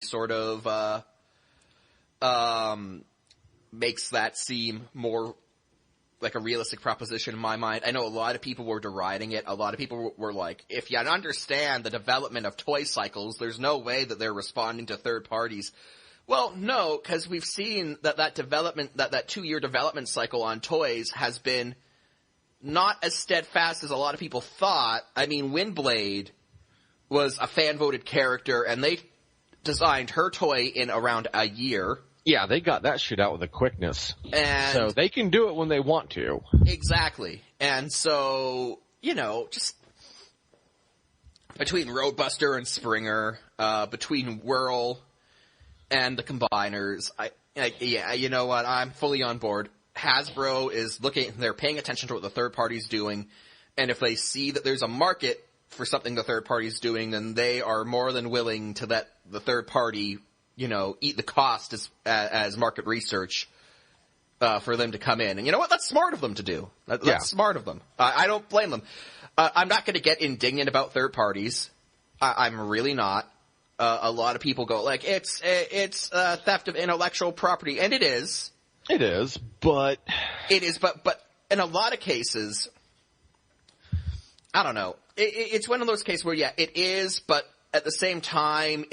sort of makes that seem more like a realistic proposition in my mind. I know a lot of people were deriding it. A lot of people were like, if you understand the development of toy cycles, there's no way that they're responding to third parties. Well, no, because we've seen that development, that 2-year development cycle on toys has been not as steadfast as a lot of people thought. I mean, Windblade was a fan-voted character, and they designed her toy in around a year. Yeah, they got that shit out with a quickness. And so they can do it when they want to. Exactly. And so, just between Roadbuster and Springer, between Whirl and the combiners, you know what, I'm fully on board. Hasbro is they're paying attention to what the third party's doing, and if they see that there's a market for something the third party's doing, then they are more than willing to let the third party eat the cost as market research for them to come in. And you know what? That's smart of them to do. That's smart of them. I don't blame them. I'm not going to get indignant about third parties. I'm really not. A lot of people go like, it's theft of intellectual property, and it is. It is, but in a lot of cases, I don't know. It's one of those cases where, yeah, it is, but at the same time,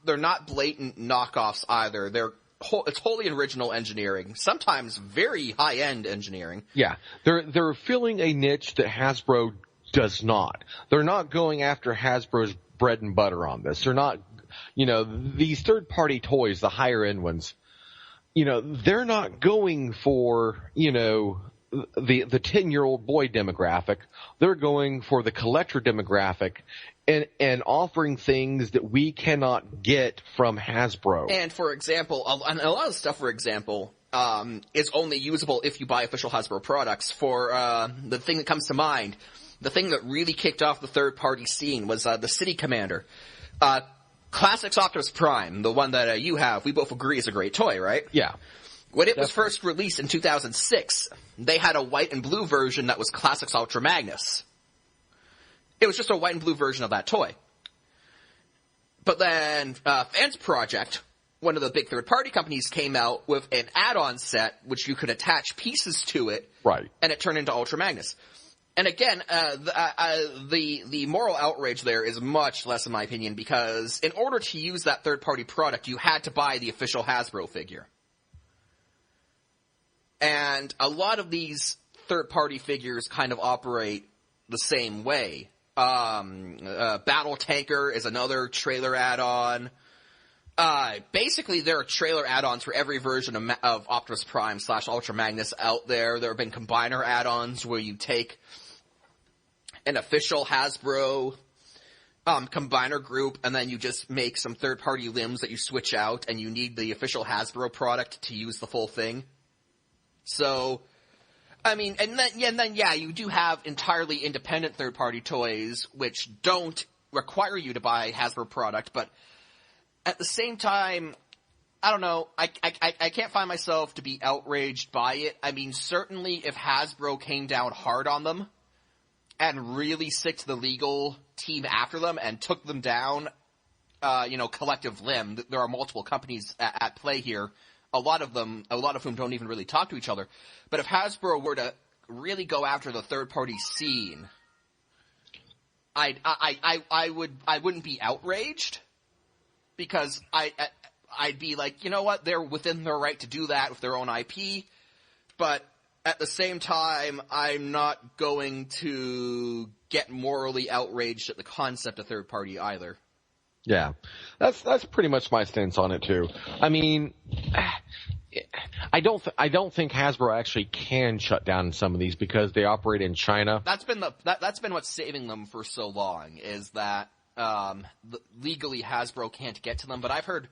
they're not blatant knockoffs either. It's wholly original engineering, sometimes very high-end engineering. Yeah, they're filling a niche that Hasbro does not. They're not going after Hasbro's bread and butter on this. They're not, these third-party toys, the higher-end ones, they're not going for, the 10-year-old boy demographic. They're going for the collector demographic and offering things that we cannot get from Hasbro. And for example, a lot of stuff, for example, is only usable if you buy official Hasbro products. For the thing that comes to mind, the thing that really kicked off the third-party scene was the City Commander. Classics Optimus Prime, the one that you have, we both agree is a great toy, right? Yeah. When it was first released in 2006, they had a white and blue version that was Classics Ultra Magnus. It was just a white and blue version of that toy. But then Fans Project, one of the big third-party companies, came out with an add-on set which you could attach pieces to it, right? And it turned into Ultra Magnus. And again, the moral outrage there is much less, in my opinion, because in order to use that third-party product, you had to buy the official Hasbro figure. And a lot of these third-party figures kind of operate the same way. Battle Tanker is another trailer add-on. Basically, there are trailer add-ons for every version of Optimus Prime / Ultra Magnus out there. There have been combiner add-ons where you take an official Hasbro combiner group, and then you just make some third-party limbs that you switch out, and you need the official Hasbro product to use the full thing. So, I mean, and then you do have entirely independent third-party toys which don't require you to buy Hasbro product, but at the same time, I don't know, I can't find myself to be outraged by it. I mean, certainly if Hasbro came down hard on them and really sicked the legal team after them and took them down, collective limb, there are multiple companies at play here. A lot of whom don't even really talk to each other. But if Hasbro were to really go after the third-party scene, I wouldn't be outraged, because I'd be like, you know what, they're within their right to do that with their own IP, but at the same time, I'm not going to get morally outraged at the concept of third-party either. Yeah, that's pretty much my stance on it too. I mean, I don't think Hasbro actually can shut down some of these because they operate in China. That's been what's saving them for so long, is that legally Hasbro can't get to them. But I've heard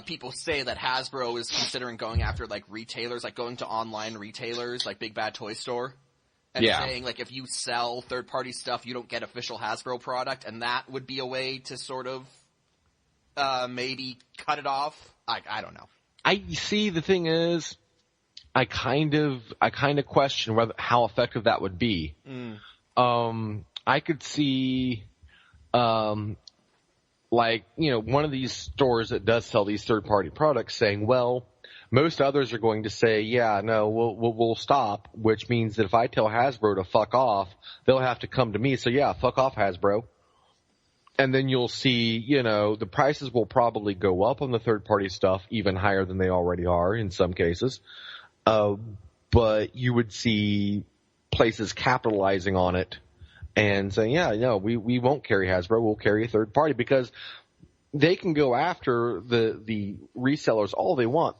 people say that Hasbro is considering going after like retailers, like going to online retailers like Big Bad Toy Store. And saying, like, if you sell third-party stuff, you don't get official Hasbro product, and that would be a way to sort of maybe cut it off. I don't know. I see. The thing is, I kind of question how effective that would be. I could see, like, one of these stores that does sell these third-party products saying, well, most others are going to say, yeah, no, we'll stop, which means that if I tell Hasbro to fuck off, they'll have to come to me. So yeah, fuck off, Hasbro. And then you'll see, the prices will probably go up on the third-party stuff even higher than they already are in some cases. But you would see places capitalizing on it and saying, yeah, no, we won't carry Hasbro, we'll carry a third party, because they can go after the resellers all they want.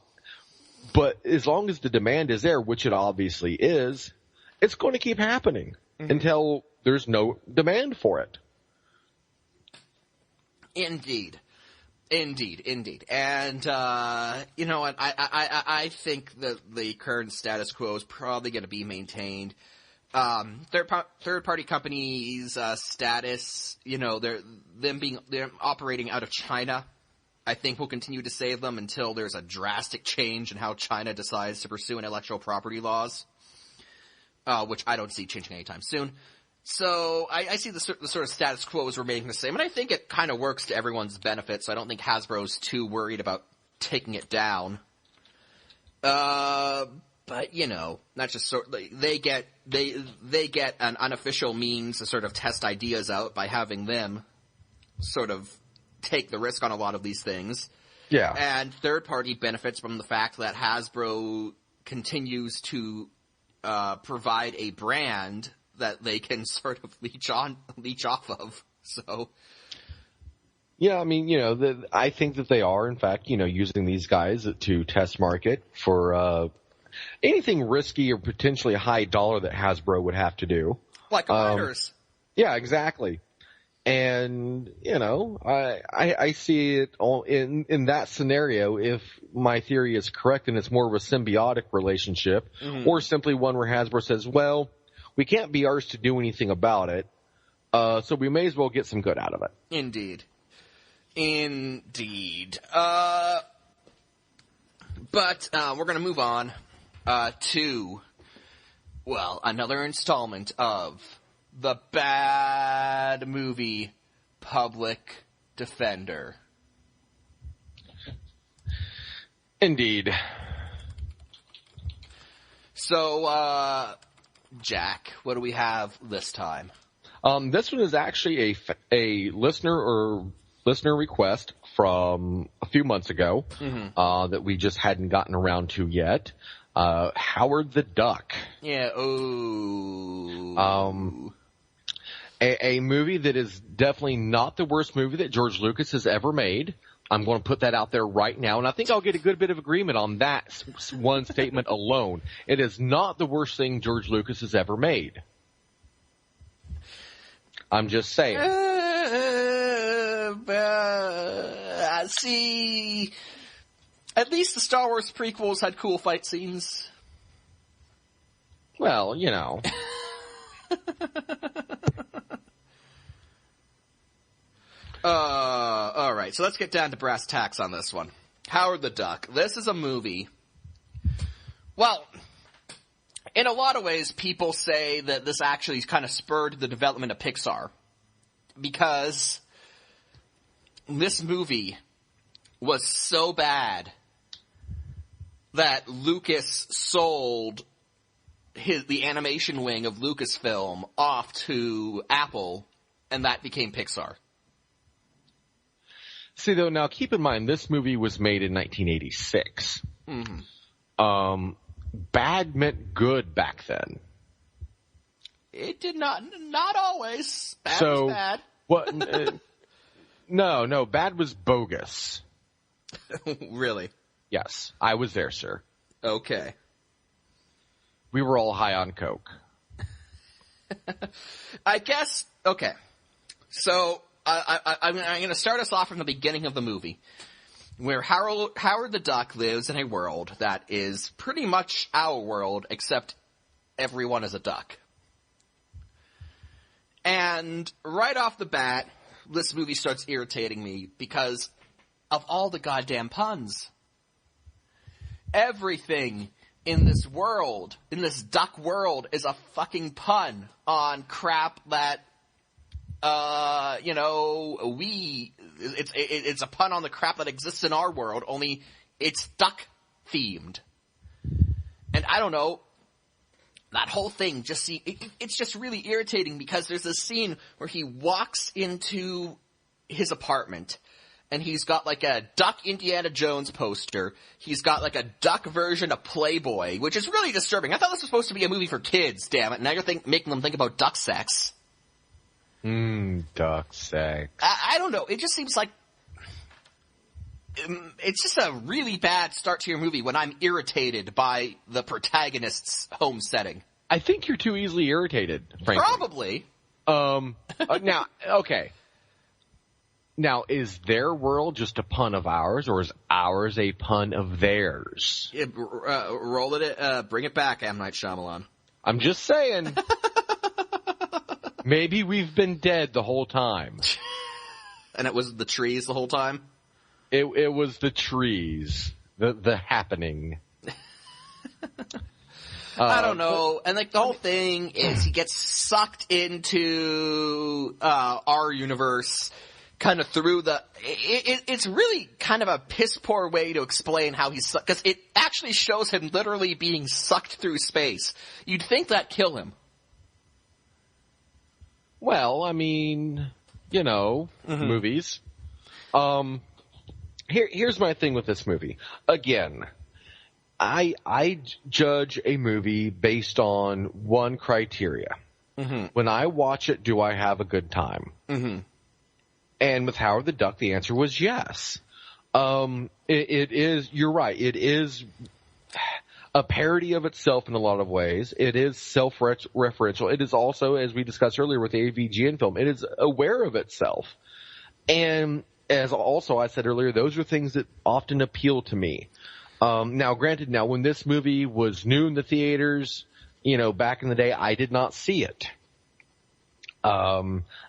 But as long as the demand is there, which it obviously is, it's going to keep happening until there's no demand for it. Indeed. And, you know what, I think that the current status quo is probably going to be maintained. Third-party companies' status, they're operating out of China, I think will continue to save them until there's a drastic change in how China decides to pursue intellectual property laws, which I don't see changing anytime soon. So I see the sort of status quo as remaining the same, and I think it kind of works to everyone's benefit, so I don't think Hasbro's too worried about taking it down. But, not just they get an unofficial means to sort of test ideas out by having them sort of take the risk on a lot of these things. Yeah. And third party benefits from the fact that Hasbro continues to provide a brand that they can sort of leech off of. So yeah, I mean, I think that they are, in fact, using these guys to test market for anything risky or potentially high dollar that Hasbro would have to do. Like Riders. Yeah, exactly. And, I see it all in that scenario, if my theory is correct and it's more of a symbiotic relationship, or simply one where Hasbro says, well, we can't be ours to do anything about it, so we may as well get some good out of it. Indeed. But we're going to move on to, well, another installment of the bad movie Public Defender. Indeed. So, Jack, what do we have this time? This one is actually a listener request from a few months ago that we just hadn't gotten around to yet. Howard the Duck. Yeah. Oh. A movie that is definitely not the worst movie that George Lucas has ever made. I'm going to put that out there right now, and I think I'll get a good bit of agreement on that one statement alone. It is not the worst thing George Lucas has ever made. I'm just saying. See, at least the Star Wars prequels had cool fight scenes. Well, Alright, so let's get down to brass tacks on this one. Howard the Duck. This is a movie. Well, in a lot of ways, people say that this actually kind of spurred the development of Pixar. Because this movie was so bad that Lucas sold the animation wing of Lucasfilm off to Apple, and that became Pixar. See, though, now keep in mind, this movie was made in 1986. Bad meant good back then. It did not always. Bad was bad. What? No, bad was bogus. Really? Yes, I was there, sir. Okay. We were all high on coke. I guess, okay. So, I'm going to start us off from the beginning of the movie, where Howard the Duck lives in a world that is pretty much our world, except everyone is a duck. And right off the bat, this movie starts irritating me because of all the goddamn puns. Everything in this world, in this duck world, is a fucking pun on crap that, we, it's a pun on the crap that exists in our world, only it's duck themed. And I don't know, that whole thing just it's just really irritating because there's this scene where he walks into his apartment and he's got like a Duck Indiana Jones poster. He's got like a duck version of Playboy, which is really disturbing. I thought this was supposed to be a movie for kids, damn it. Now you're making them think about duck sex. Duck sex. I don't know. It just seems like it's just a really bad start to your movie when I'm irritated by the protagonist's home setting. I think you're too easily irritated, frankly. Probably. Now, okay. Now, is their world just a pun of ours, or is ours a pun of theirs? Roll it, bring it back, M. Night Shyamalan. I'm just saying. Maybe we've been dead the whole time. And it was the trees the whole time? It was the trees. The happening. I don't know. And like the whole thing is he gets sucked into our universe kind of through it's really kind of a piss poor way to explain how he's sucked, because it actually shows him literally being sucked through space. You'd think that'd kill him. Well, I mean, movies. Here's my thing with this movie. Again, I judge a movie based on one criteria. Mm-hmm. When I watch it, do I have a good time? Mm-hmm. And with Howard the Duck, the answer was yes. It is, you're right, it is a parody of itself in a lot of ways. It is self-referential. It is also, as we discussed earlier with the AVGN film, it is aware of itself. And as also I said earlier, those are things that often appeal to me. Now, granted, when this movie was new in the theaters, back in the day, I did not see it.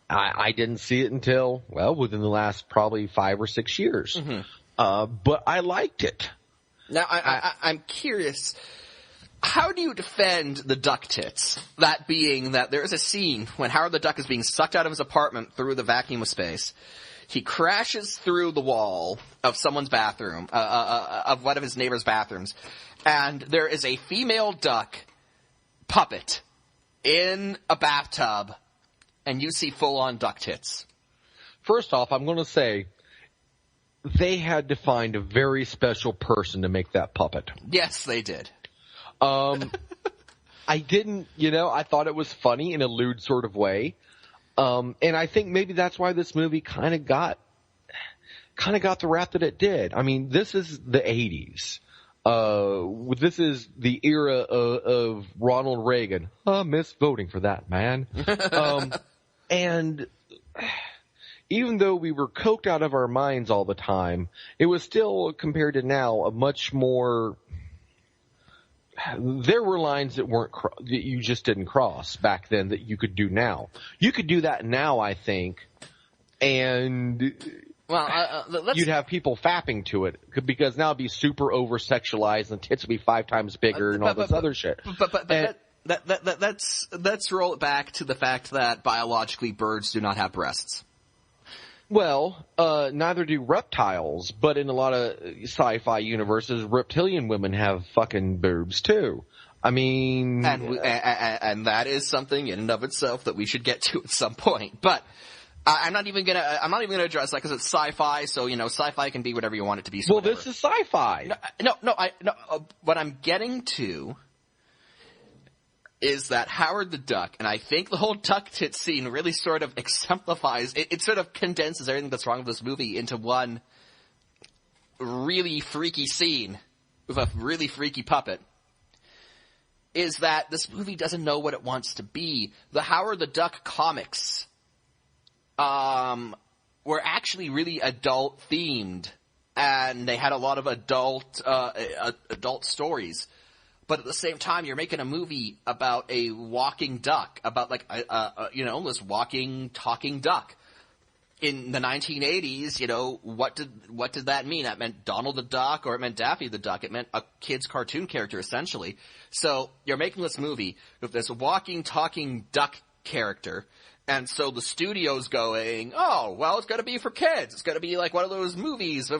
I didn't see it until, within the last probably 5 or 6 years. Mm-hmm. But I liked it. Now, I'm curious, how do you defend the duck tits? That being that there is a scene when Howard the Duck is being sucked out of his apartment through the vacuum of space. He crashes through the wall of someone's bathroom, of one of his neighbor's bathrooms, and there is a female duck puppet in a bathtub, and you see full-on duck tits. First off, I'm going to say they had to find a very special person to make that puppet. Yes, they did. I didn't, I thought it was funny in a lewd sort of way. And I think maybe that's why this movie kind of got the rap that it did. I mean, this is the 80s. This is the era of Ronald Reagan. Miss voting for that, man. And even though we were coked out of our minds all the time, it was still, compared to now, a much more... There were lines that that you just didn't cross back then that you could do now. You could do that now, I think, and you'd have people fapping to it because now it'd be super over-sexualized and tits would be 5 times bigger and all this other shit. Let's roll it back to the fact that biologically birds do not have breasts. Well, neither do reptiles, but in a lot of sci-fi universes, reptilian women have fucking boobs too. I mean... And that is something in and of itself that we should get to at some point. But I'm not even gonna address that because it's sci-fi, so, sci-fi can be whatever you want it to be. So well, this is sci-fi. No, what I'm getting to is that Howard the Duck, and I think the whole duck tit scene really sort of exemplifies, it sort of condenses everything that's wrong with this movie into one really freaky scene with a really freaky puppet, is that this movie doesn't know what it wants to be. The Howard the Duck comics were actually really adult themed, and they had a lot of adult stories. But at the same time, you're making a movie about a walking duck, about like this walking, talking duck. In the 1980s, what did that mean? That meant Donald the Duck, or it meant Daffy the Duck. It meant a kid's cartoon character, essentially. So you're making this movie with this walking, talking duck character, And so the studio's going, oh, well, it's gotta be for kids. It's gotta be like one of those movies